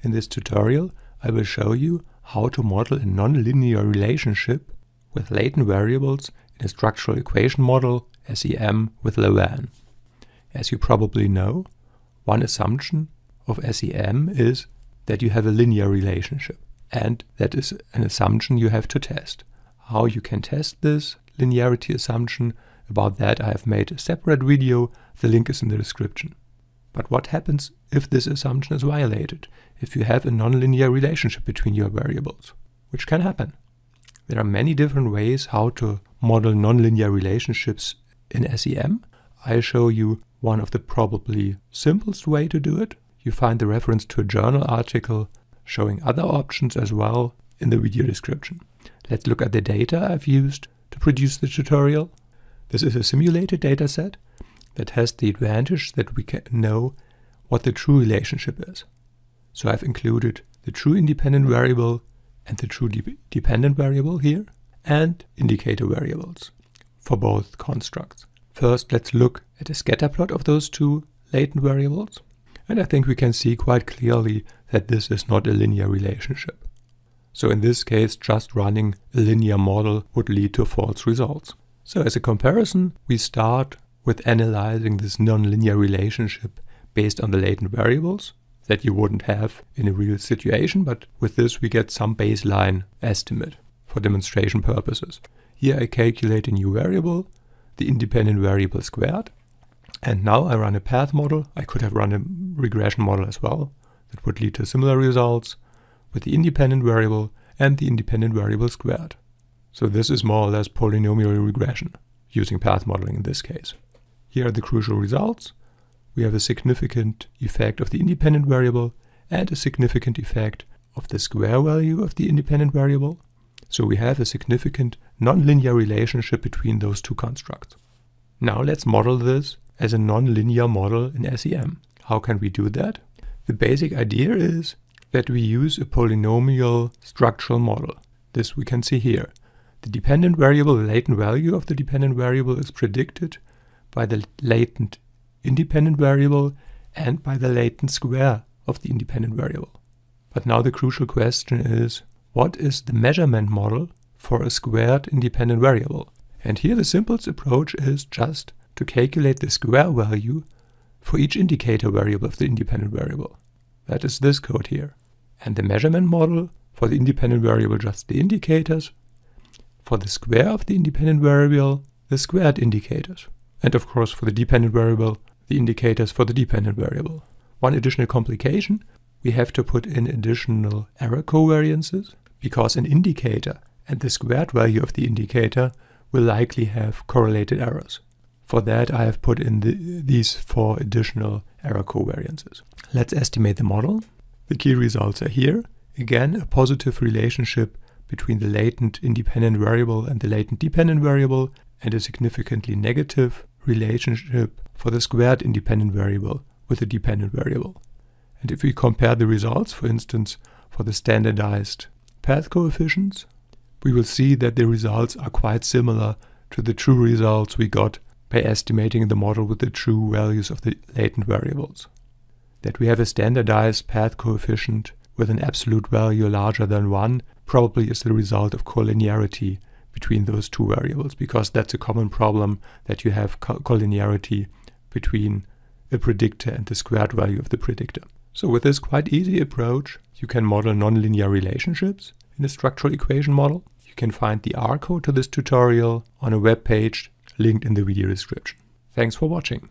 In this tutorial, I will show you how to model a nonlinear relationship with latent variables in a structural equation model, SEM, with Lavaan. As you probably know, one assumption of SEM is that you have a linear relationship, and that is an assumption you have to test. How you can test this linearity assumption, about that I have made a separate video, the link is in the description. But what happens if this assumption is violated, if you have a nonlinear relationship between your variables, which can happen? There are many different ways how to model nonlinear relationships in SEM. I'll show you one of the probably simplest way to do it. You find the reference to a journal article showing other options as well in the video description. Let's look at the data I've used to produce the tutorial. This is a simulated dataset that has the advantage that we can know what the true relationship is. So I've included the true independent variable and the true dependent variable here, and indicator variables for both constructs. First, let's look at a scatter plot of those two latent variables. And I think we can see quite clearly that this is not a linear relationship. So in this case, just running a linear model would lead to false results. So as a comparison, we start with analyzing this nonlinear relationship based on the latent variables that you wouldn't have in a real situation, but with this we get some baseline estimate for demonstration purposes. Here I calculate a new variable, the independent variable squared, and now I run a path model. I could have run a regression model as well that would lead to similar results with the independent variable and the independent variable squared. So this is more or less polynomial regression using path modeling in this case. Here are the crucial results. We have a significant effect of the independent variable and a significant effect of the square value of the independent variable. So we have a significant nonlinear relationship between those two constructs. Now let's model this as a nonlinear model in SEM. How can we do that? The basic idea is that we use a polynomial structural model. This we can see here. The dependent variable, the latent value of the dependent variable, is predicted by the latent independent variable and by the latent square of the independent variable. But now the crucial question is, what is the measurement model for a squared independent variable? And here the simplest approach is just to calculate the square value for each indicator variable of the independent variable. That is this code here. And the measurement model for the independent variable, just the indicators. For the square of the independent variable, the squared indicators. And of course for the dependent variable, the indicators for the dependent variable. One additional complication, we have to put in additional error covariances, because an indicator and the squared value of the indicator will likely have correlated errors. For that I have put in these 4 additional error covariances. Let's estimate the model. The key results are here. Again, a positive relationship between the latent independent variable and the latent dependent variable, and a significantly negative relationship for the squared independent variable with the dependent variable. And if we compare the results, for instance, for the standardized path coefficients, we will see that the results are quite similar to the true results we got by estimating the model with the true values of the latent variables. That we have a standardized path coefficient with an absolute value larger than 1 probably is the result of collinearity between those two variables, because that's a common problem that you have collinearity between a predictor and the squared value of the predictor. So with this quite easy approach, you can model nonlinear relationships in a structural equation model. You can find the R code to this tutorial on a web page linked in the video description. Thanks for watching.